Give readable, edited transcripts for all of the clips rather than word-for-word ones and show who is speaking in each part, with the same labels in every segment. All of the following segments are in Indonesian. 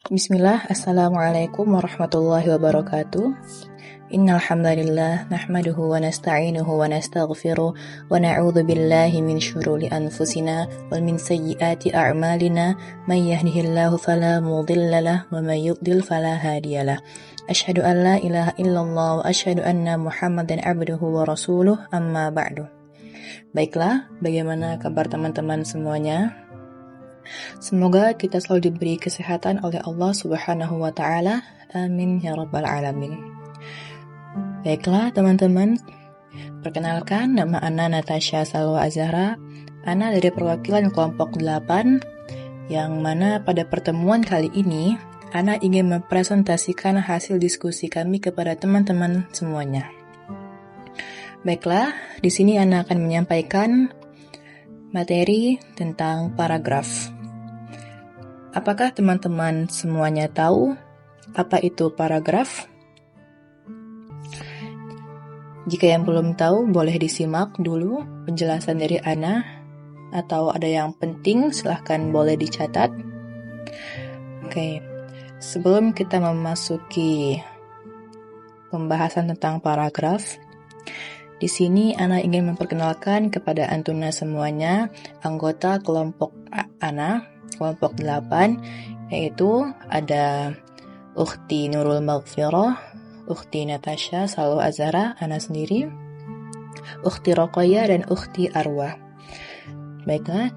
Speaker 1: Bismillah, Assalamualaikum warahmatullahi wabarakatuh. Innal hamdalillah nahmaduhu wa nasta'inuhu wa nastaghfiruh wa na'udzu billahi min syururi anfusina wa min sayyiati a'malina may yahdihillahu fala mudilla lahu wa may yudlil fala hadiyalah. Asyhadu an la ilaha illallah wa asyhadu anna Muhammadan abduhu wa rasuluh, amma ba'du. Baiklah, bagaimana kabar teman-teman semuanya? Semoga kita selalu diberi kesehatan oleh Allah Subhanahu wa Ta'ala. Amin ya Rabbal Alamin. Baiklah teman-teman, perkenalkan, nama Ana Natasha Salwa Azhara. Ana dari perwakilan kelompok 8, yang mana pada pertemuan kali ini Ana ingin mempresentasikan hasil diskusi kami kepada teman-teman semuanya. Baiklah, di sini Ana akan menyampaikan materi tentang paragraf. Apakah teman-teman semuanya tahu apa itu paragraf? Jika yang belum tahu, boleh disimak dulu penjelasan dari Ana, atau ada yang penting silahkan boleh dicatat. Oke, sebelum kita memasuki pembahasan tentang paragraf, di sini Ana ingin memperkenalkan kepada Antuna semuanya anggota kelompok Ana, kelompok 8, yaitu ada Ukhti Nurul Maghfirah, Ukhti Natasha Salwa Azhara, Ana sendiri, Ukhti Roqaya, dan Ukhti Arwah. Baiklah,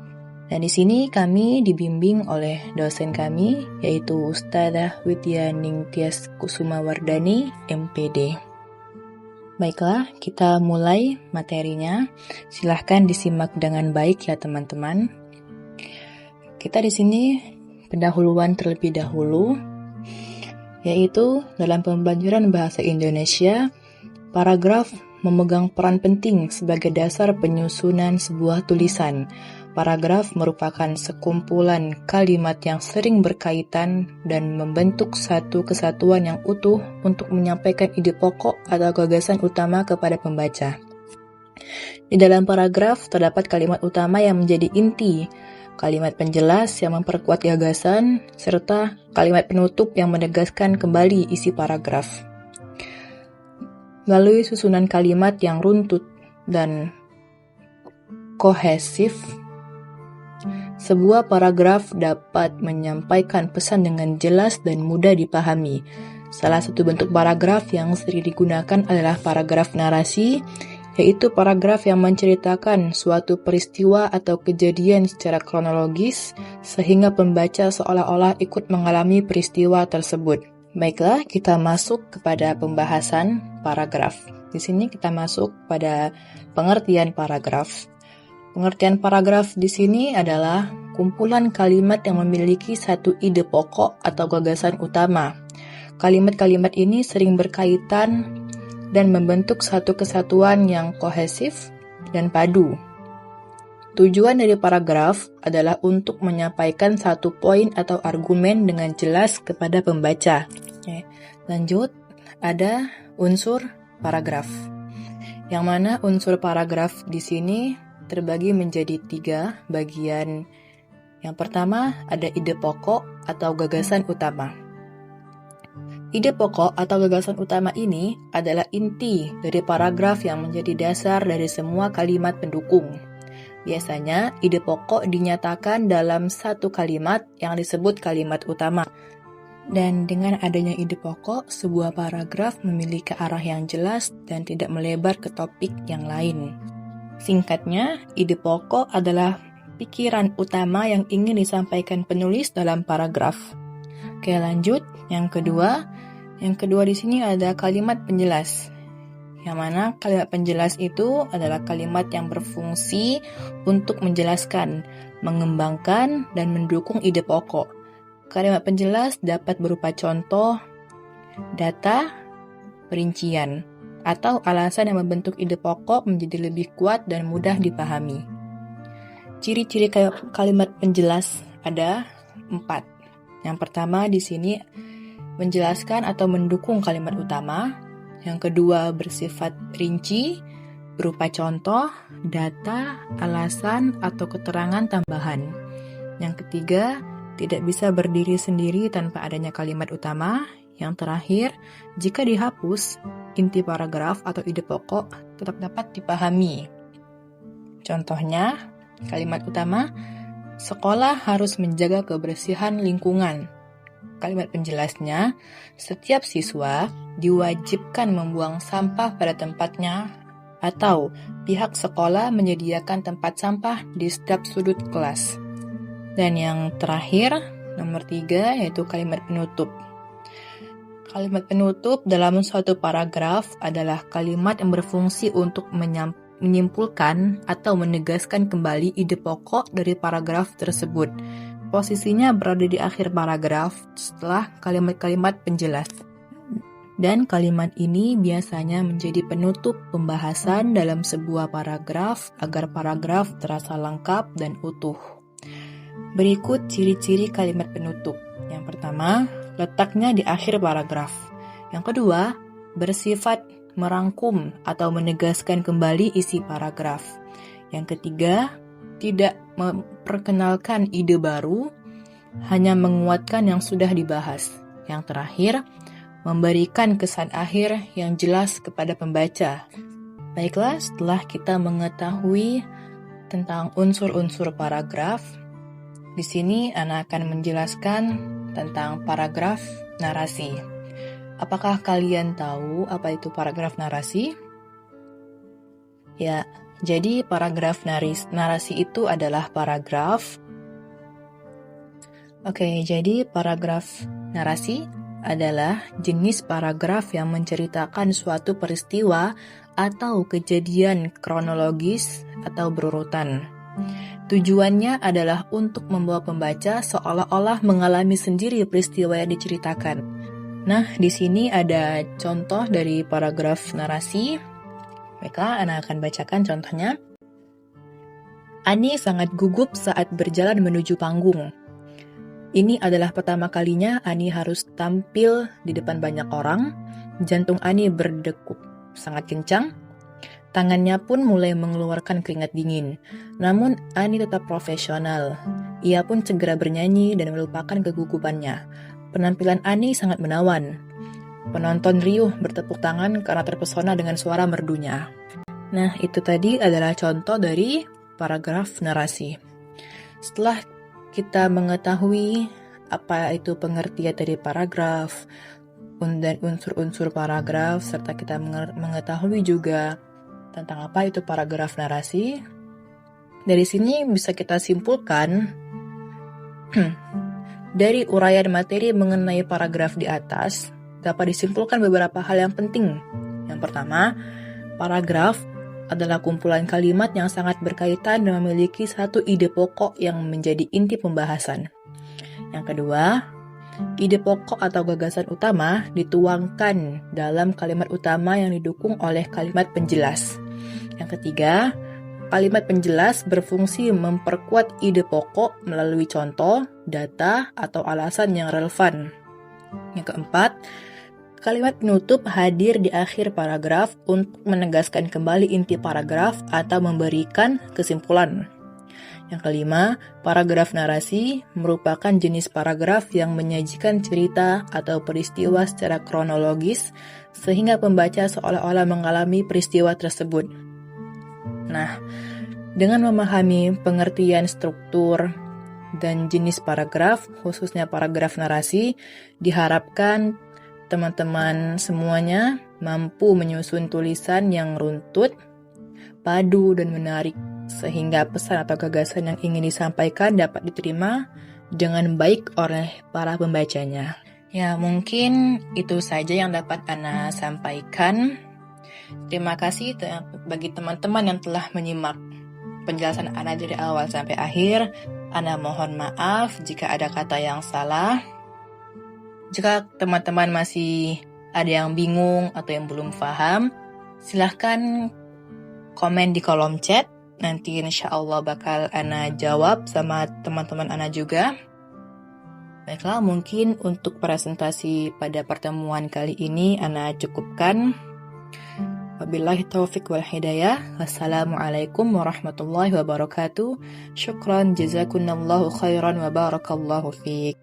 Speaker 1: dan di sini kami dibimbing oleh dosen kami, yaitu Ustadzah Widya Ningtyas Kusumawardani, MPD. Baiklah, kita mulai materinya. Silahkan disimak dengan baik ya teman-teman. Kita di sini pendahuluan terlebih dahulu, yaitu dalam pembelajaran bahasa Indonesia, paragraf memegang peran penting sebagai dasar penyusunan sebuah tulisan. Paragraf merupakan sekumpulan kalimat yang sering berkaitan dan membentuk satu kesatuan yang utuh untuk menyampaikan ide pokok atau gagasan utama kepada pembaca. Di dalam paragraf terdapat kalimat utama yang menjadi inti, kalimat penjelas yang memperkuat gagasan, serta kalimat penutup yang menegaskan kembali isi paragraf. Melalui susunan kalimat yang runtut dan kohesif, sebuah paragraf dapat menyampaikan pesan dengan jelas dan mudah dipahami. Salah satu bentuk paragraf yang sering digunakan adalah paragraf narasi, yaitu paragraf yang menceritakan suatu peristiwa atau kejadian secara kronologis sehingga pembaca seolah-olah ikut mengalami peristiwa tersebut. Baiklah, kita masuk kepada pembahasan paragraf. Di sini kita masuk pada pengertian paragraf. Pengertian paragraf di sini adalah kumpulan kalimat yang memiliki satu ide pokok atau gagasan utama. Kalimat-kalimat ini sering berkaitan dan membentuk satu kesatuan yang kohesif dan padu. Tujuan dari paragraf adalah untuk menyampaikan satu poin atau argumen dengan jelas kepada pembaca. Oke, lanjut, ada unsur paragraf. Yang mana unsur paragraf di sini terbagi menjadi 3 bagian. Yang pertama ada ide pokok atau gagasan utama. Ide pokok atau gagasan utama ini adalah inti dari paragraf yang menjadi dasar dari semua kalimat pendukung. Biasanya, ide pokok dinyatakan dalam satu kalimat yang disebut kalimat utama. Dan dengan adanya ide pokok, sebuah paragraf memiliki arah yang jelas dan tidak melebar ke topik yang lain. Singkatnya, ide pokok adalah pikiran utama yang ingin disampaikan penulis dalam paragraf. Oke, lanjut. Yang kedua di sini ada kalimat penjelas. Yang mana kalimat penjelas itu adalah kalimat yang berfungsi untuk menjelaskan, mengembangkan, dan mendukung ide pokok. Kalimat penjelas dapat berupa contoh, data, perincian, atau alasan yang membentuk ide pokok menjadi lebih kuat dan mudah dipahami. Ciri-ciri kalimat penjelas ada 4. Yang pertama di sini menjelaskan atau mendukung kalimat utama. Yang kedua bersifat rinci, berupa contoh, data, alasan, atau keterangan tambahan. Yang ketiga tidak bisa berdiri sendiri tanpa adanya kalimat utama. Yang terakhir, jika dihapus, inti paragraf atau ide pokok tetap dapat dipahami. Contohnya, kalimat utama, sekolah harus menjaga kebersihan lingkungan. Kalimat penjelasnya, setiap siswa diwajibkan membuang sampah pada tempatnya, atau pihak sekolah menyediakan tempat sampah di setiap sudut kelas. Dan yang terakhir, nomor 3, yaitu kalimat penutup. Kalimat penutup dalam suatu paragraf adalah kalimat yang berfungsi untuk menyimpulkan atau menegaskan kembali ide pokok dari paragraf tersebut. Posisinya berada di akhir paragraf setelah kalimat-kalimat penjelas. Dan kalimat ini biasanya menjadi penutup pembahasan dalam sebuah paragraf agar paragraf terasa lengkap dan utuh. Berikut ciri-ciri kalimat penutup. Yang pertama, letaknya di akhir paragraf. Yang kedua, bersifat merangkum atau menegaskan kembali isi paragraf. Yang ketiga, tidak memperkenalkan ide baru, hanya menguatkan yang sudah dibahas. Yang terakhir, memberikan kesan akhir yang jelas kepada pembaca. Baiklah, setelah kita mengetahui tentang unsur-unsur paragraf, di sini Ana akan menjelaskan tentang paragraf narasi. Apakah kalian tahu apa itu paragraf narasi? Ya, jadi paragraf narasi itu adalah paragraf. Jadi paragraf narasi adalah jenis paragraf yang menceritakan suatu peristiwa atau kejadian kronologis atau berurutan. Tujuannya adalah untuk membawa pembaca seolah-olah mengalami sendiri peristiwa yang diceritakan. Nah, di sini ada contoh dari paragraf narasi. Baiklah, Ana akan bacakan contohnya. Ani sangat gugup saat berjalan menuju panggung. Ini adalah pertama kalinya Ani harus tampil di depan banyak orang. Jantung Ani berdegup sangat kencang. Tangannya pun mulai mengeluarkan keringat dingin. Namun Ani tetap profesional. Ia pun segera bernyanyi dan melupakan kegugupannya. Penampilan Ani sangat menawan. Penonton riuh bertepuk tangan karena terpesona dengan suara merdunya. Nah, itu tadi adalah contoh dari paragraf narasi. Setelah kita mengetahui apa itu pengertian dari paragraf dan unsur-unsur paragraf, serta kita mengetahui juga tentang apa itu paragraf narasi, dari sini bisa kita simpulkan dari uraian materi mengenai paragraf di atas dapat disimpulkan beberapa hal yang penting. Yang pertama, paragraf adalah kumpulan kalimat yang sangat berkaitan dan memiliki satu ide pokok yang menjadi inti pembahasan. Yang kedua, ide pokok atau gagasan utama dituangkan dalam kalimat utama yang didukung oleh kalimat penjelas. Yang ketiga, kalimat penjelas berfungsi memperkuat ide pokok melalui contoh, data, atau alasan yang relevan. Yang keempat, kalimat penutup hadir di akhir paragraf untuk menegaskan kembali inti paragraf atau memberikan kesimpulan. Yang kelima, paragraf narasi merupakan jenis paragraf yang menyajikan cerita atau peristiwa secara kronologis sehingga pembaca seolah-olah mengalami peristiwa tersebut. Nah, dengan memahami pengertian struktur dan jenis paragraf, khususnya paragraf narasi, diharapkan teman-teman semuanya mampu menyusun tulisan yang runtut, padu, dan menarik, sehingga pesan atau gagasan yang ingin disampaikan dapat diterima dengan baik oleh para pembacanya. Ya, mungkin itu saja yang dapat Ana sampaikan. Terima kasih bagi teman-teman yang telah menyimak penjelasan Ana dari awal sampai akhir. Ana mohon maaf jika ada kata yang salah. Jika teman-teman masih ada yang bingung atau yang belum paham, silahkan komen di kolom chat. Nanti insya Allah bakal Ana jawab sama teman-teman Ana juga. Baiklah, mungkin untuk presentasi pada pertemuan kali ini Ana cukupkan. Wabillahi taufiq wal hidayah. Wassalamualaikum warahmatullahi wabarakatuh. Syukran, jazakunallahu khairan wa barakallahu fiik.